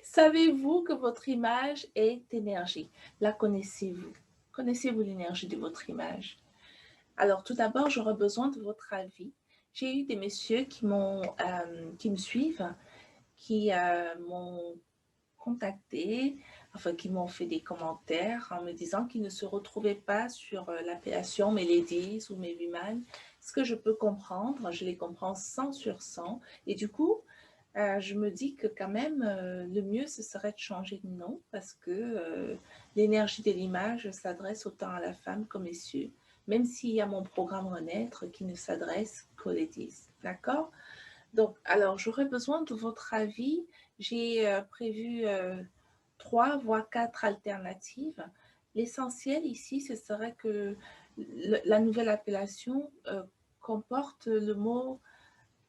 Savez-vous que votre image est énergie? La connaissez-vous? Connaissez-vous l'énergie de votre image? Alors, tout d'abord, j'aurais besoin de votre avis. J'ai eu des messieurs qui me suivent, qui m'ont contacté, enfin qui m'ont fait des commentaires en me disant qu'ils ne se retrouvaient pas sur l'appellation mes ladies ou mes women. Ce que je peux comprendre, je les comprends 100 sur 100. Et du coup, je me dis que quand même, le mieux, ce serait de changer de nom parce que l'énergie de l'image s'adresse autant à la femme qu'aux messieurs, même s'il y a mon programme Renaître qui ne s'adresse qu'aux ladies. D'accord? Donc, alors, j'aurais besoin de votre avis. J'ai prévu 3 voire 4 alternatives. L'essentiel ici, ce serait que la nouvelle appellation comporte le mot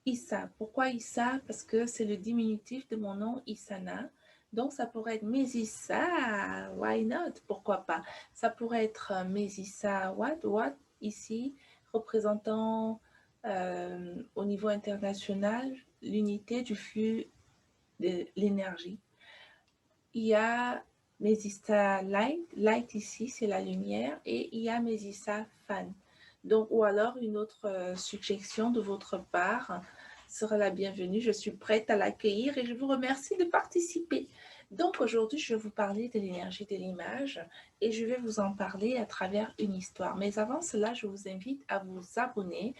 Issa. Pourquoi Issa? Parce que c'est le diminutif de mon nom Issana. Donc, ça pourrait être Mésissa, why not? Pourquoi pas? Ça pourrait être Mésissa, what, ici, représentant au niveau international l'unité du flux de l'énergie. Il y a Mésissa light ici, c'est la lumière, et il y a Mésissa fan. Donc, ou alors une autre suggestion de votre part sera la bienvenue. Je suis prête à l'accueillir et je vous remercie de participer. Donc, aujourd'hui, je vais vous parler de l'énergie de l'image et je vais vous en parler à travers une histoire. Mais avant cela, je vous invite à vous abonner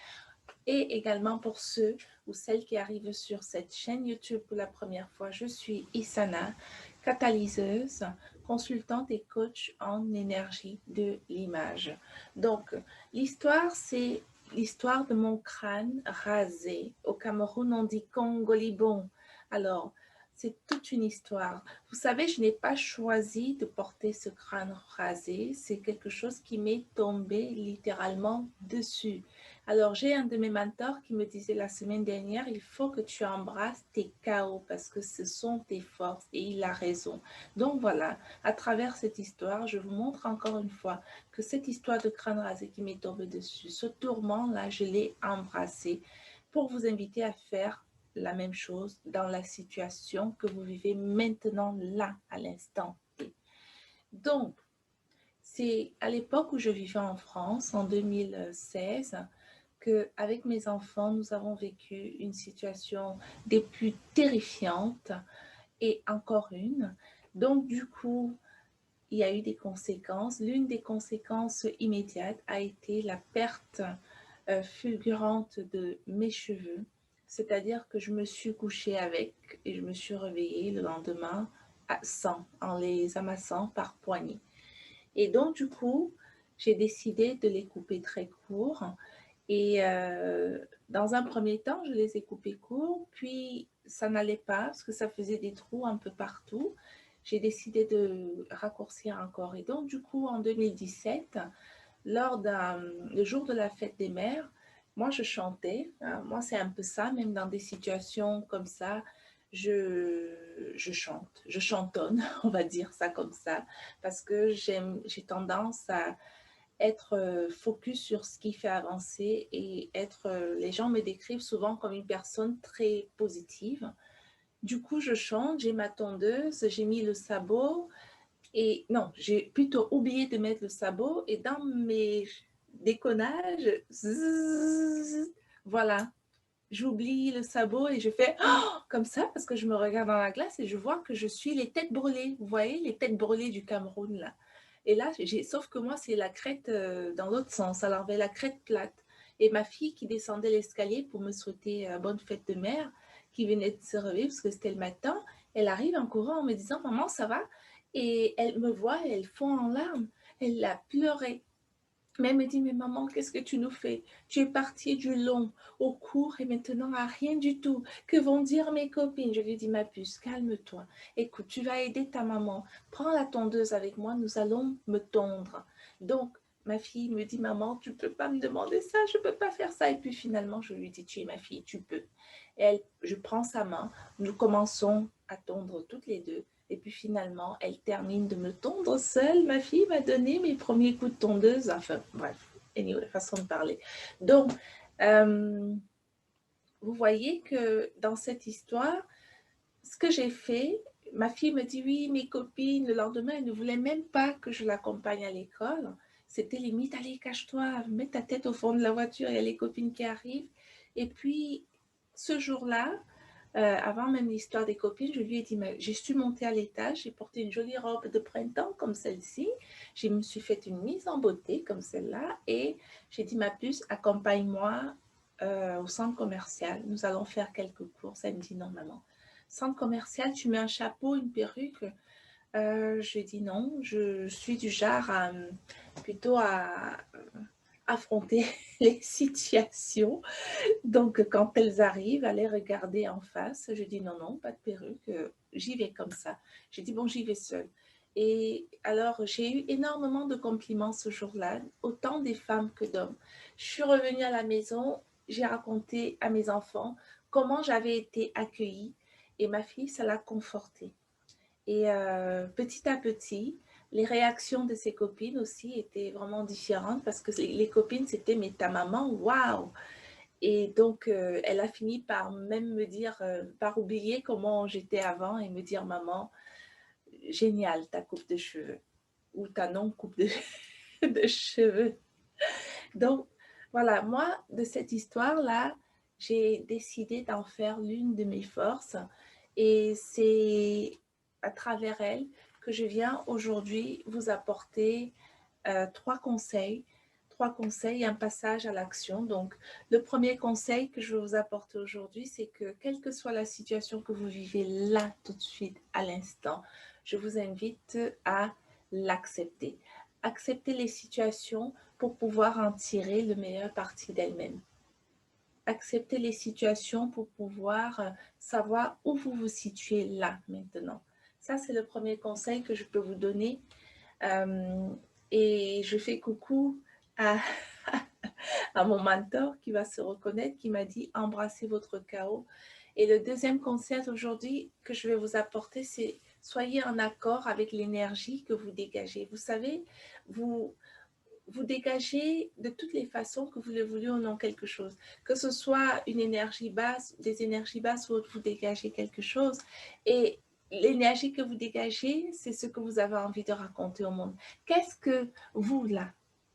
et également pour ceux ou celles qui arrivent sur cette chaîne YouTube pour la première fois, je suis Issana, catalyseuse, consultante et coach en énergie de l'image. Donc, l'histoire, c'est l'histoire de mon crâne rasé. Au Cameroun, on dit Congolibon. Alors, c'est toute une histoire. Vous savez, je n'ai pas choisi de porter ce crâne rasé. C'est quelque chose qui m'est tombé littéralement dessus. Alors, j'ai un de mes mentors qui me disait la semaine dernière, il faut que tu embrasses tes chaos parce que ce sont tes forces et il a raison. Donc voilà, à travers cette histoire, je vous montre encore une fois que cette histoire de crâne rasé qui m'est tombée dessus, ce tourment-là, je l'ai embrassé pour vous inviter à faire la même chose dans la situation que vous vivez maintenant, là, à l'instant T. Donc, c'est à l'époque où je vivais en France, en 2016, qu'avec mes enfants, nous avons vécu une situation des plus terrifiantes et encore une. Donc, du coup, il y a eu des conséquences. L'une des conséquences immédiates a été la perte fulgurante de mes cheveux. C'est-à-dire que je me suis couchée avec et je me suis réveillée le lendemain sans, en les amassant par poignée. Et donc, du coup, j'ai décidé de les couper très courts. Et dans un premier temps, je les ai coupés courts, puis ça n'allait pas parce que ça faisait des trous un peu partout. J'ai décidé de raccourcir encore. Et donc, du coup, en 2017, le jour de la fête des mères, moi, je chantais. Moi, c'est un peu ça, même dans des situations comme ça, je chante, je chantonne, on va dire ça comme ça, parce que j'ai tendance à être focus sur ce qui fait avancer et les gens me décrivent souvent comme une personne très positive. Du coup, je chante, j'ai ma tondeuse, j'ai mis le sabot et non, j'ai plutôt oublié de mettre le sabot et dans mes déconnages, zzz, voilà, j'oublie le sabot et je fais oh comme ça parce que je me regarde dans la glace et je vois que je suis les têtes brûlées. Vous voyez, les têtes brûlées du Cameroun là. Et là, sauf que moi, c'est la crête dans l'autre sens. Alors, avait la crête plate. Et ma fille qui descendait l'escalier pour me souhaiter bonne fête de mère, qui venait de se réveiller parce que c'était le matin, elle arrive en courant en me disant maman, ça va? Et elle me voit et elle fond en larmes. Elle a pleuré. Mais elle me dit, mais maman, qu'est-ce que tu nous fais? Tu es partie du long au court et maintenant à rien du tout. Que vont dire mes copines? Je lui dis, ma puce, calme-toi. Écoute, tu vas aider ta maman. Prends la tondeuse avec moi, nous allons me tondre. Donc, ma fille me dit, maman, tu ne peux pas me demander ça, je ne peux pas faire ça. Et puis finalement, je lui dis, tu es ma fille, tu peux. Je prends sa main, nous commençons à tondre toutes les deux. Et puis finalement, elle termine de me tondre seule. Ma fille m'a donné mes premiers coups de tondeuse. Enfin, bref, anyway, façon de parler. Donc, vous voyez que dans cette histoire, ce que j'ai fait, ma fille me dit: «Oui, mes copines», le lendemain, elle ne voulait même pas que je l'accompagne à l'école. C'était limite: «Allez, cache-toi, mets ta tête au fond de la voiture, il y a les copines qui arrivent». Et puis, ce jour-là, avant même l'histoire des copines, je lui ai dit: «Mais» j'ai su monter à l'étage, j'ai porté une jolie robe de printemps comme celle-ci, je me suis fait une mise en beauté comme celle-là et j'ai dit: «Ma puce, accompagne-moi, au centre commercial, nous allons faire quelques courses». Elle me dit: «Non maman, centre commercial, tu mets un chapeau, une perruque?» Je lui ai dit: «Non, je suis du genre à, plutôt à affronter les situations». Donc, quand elles arrivent, à les regarder en face, je dis: «Non, non, pas de perruque, j'y vais comme ça». J'ai dit: «Bon, j'y vais seule». Et alors, j'ai eu énormément de compliments ce jour-là, autant des femmes que d'hommes. Je suis revenue à la maison, j'ai raconté à mes enfants comment j'avais été accueillie et ma fille, ça l'a confortée. Et petit à petit, les réactions de ses copines aussi étaient vraiment différentes parce que les copines, c'était: «Mais ta maman, waouh!» Et donc, elle a fini par même me dire, par oublier comment j'étais avant et me dire: «Maman, génial ta coupe de cheveux» ou «ta non-coupe de de cheveux». Donc voilà, moi, de cette histoire-là, j'ai décidé d'en faire l'une de mes forces et c'est à travers elle que je viens aujourd'hui vous apporter 3 conseils, 3 conseils, un passage à l'action. Donc, le premier conseil que je vais vous apporter aujourd'hui, c'est que quelle que soit la situation que vous vivez là, tout de suite, à l'instant, je vous invite à l'accepter. Accepter les situations pour pouvoir en tirer le meilleur parti d'elle-même. Accepter les situations pour pouvoir savoir où vous vous situez là, maintenant. Ça, c'est le premier conseil que je peux vous donner. Euh, et je fais coucou à, à mon mentor qui va se reconnaître, qui m'a dit embrassez votre chaos. Et le deuxième conseil aujourd'hui que je vais vous apporter, c'est soyez en accord avec l'énergie que vous dégagez. Vous savez, vous, vous dégagez de toutes les façons que vous le voulez ou non quelque chose. Que ce soit une énergie basse, des énergies basses ou autre, vous dégagez quelque chose. Et l'énergie que vous dégagez, c'est ce que vous avez envie de raconter au monde. Qu'est-ce que vous, là,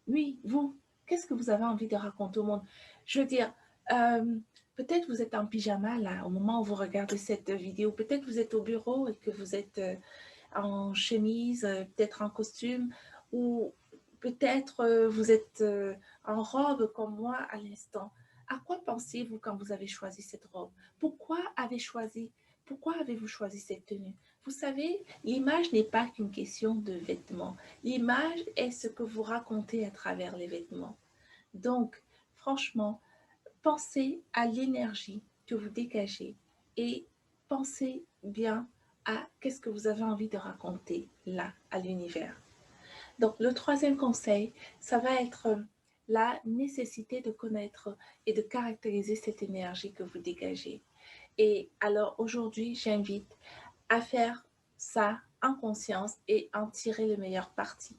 oui, vous, qu'est-ce que vous avez envie de raconter au monde? Je veux dire, euh, peut-être vous êtes en pyjama, là, au moment où vous regardez cette vidéo. Peut-être vous êtes au bureau et que vous êtes en chemise, peut-être en costume, ou peut-être vous êtes en robe comme moi à l'instant. À quoi pensez-vous quand vous avez choisi cette robe? Pourquoi avez-vous choisi cette tenue? Vous savez, l'image n'est pas qu'une question de vêtements. L'image est ce que vous racontez à travers les vêtements. Donc, franchement, pensez à l'énergie que vous dégagez et pensez bien à qu'est-ce que vous avez envie de raconter là, à l'univers. Donc, le troisième conseil, ça va être la nécessité de connaître et de caractériser cette énergie que vous dégagez. Et alors, aujourd'hui, j'invite à faire ça en conscience et en tirer le meilleur parti.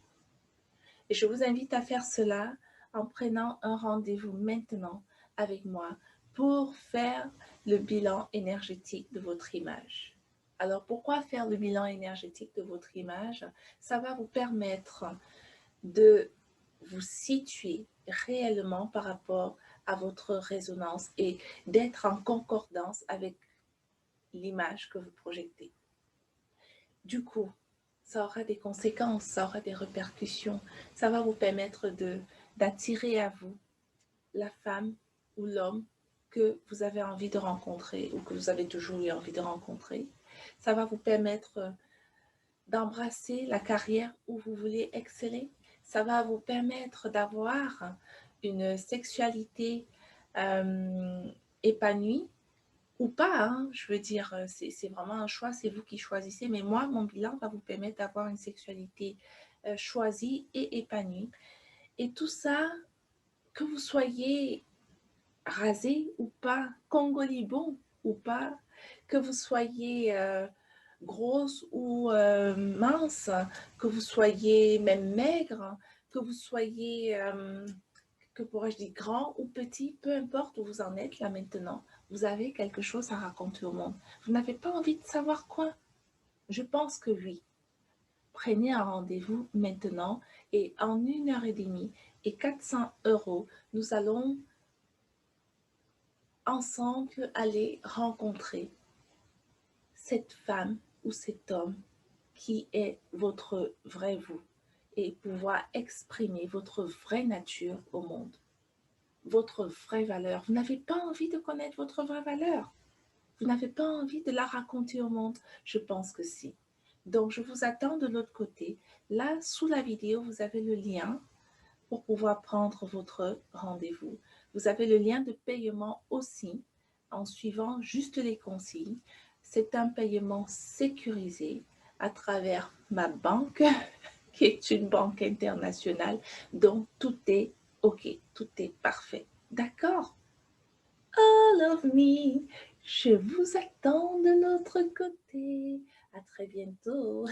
Et je vous invite à faire cela en prenant un rendez-vous maintenant avec moi pour faire le bilan énergétique de votre image. Alors, pourquoi faire le bilan énergétique de votre image? Ça va vous permettre de vous situer réellement par rapport à votre résonance et d'être en concordance avec l'image que vous projetez. Du coup, ça aura des conséquences, ça aura des répercussions. Ça va vous permettre d'attirer à vous la femme ou l'homme que vous avez envie de rencontrer ou que vous avez toujours eu envie de rencontrer. Ça va vous permettre d'embrasser la carrière où vous voulez exceller. Ça va vous permettre d'avoir une sexualité euh, épanouie ou pas, hein. Je veux dire, c'est vraiment un choix, c'est vous qui choisissez. Mais moi, mon bilan va vous permettre d'avoir une sexualité choisie et épanouie. Et tout ça, que vous soyez rasé ou pas, congolibon ou pas, que vous soyez grosse ou mince, que vous soyez même maigre, que vous soyez, que pourrais-je dire, grand ou petit, peu importe où vous en êtes là maintenant, vous avez quelque chose à raconter au monde. Vous n'avez pas envie de savoir quoi? Je pense que oui. Prenez un rendez-vous maintenant et en 1 heure et demie et 400 euros, nous allons ensemble aller rencontrer cette femme ou cet homme qui est votre vrai vous et pouvoir exprimer votre vraie nature au monde, votre vraie valeur. Vous n'avez pas envie de connaître votre vraie valeur. Vous n'avez pas envie de la raconter au monde. Je pense que si. Donc, je vous attends de l'autre côté. Là, sous la vidéo, vous avez le lien pour pouvoir prendre votre rendez-vous. Vous avez le lien de paiement aussi en suivant juste les consignes. C'est un paiement sécurisé à travers ma banque, qui est une banque internationale. Donc, tout est OK, tout est parfait. D'accord? All of me, je vous attends de l'autre côté. À très bientôt.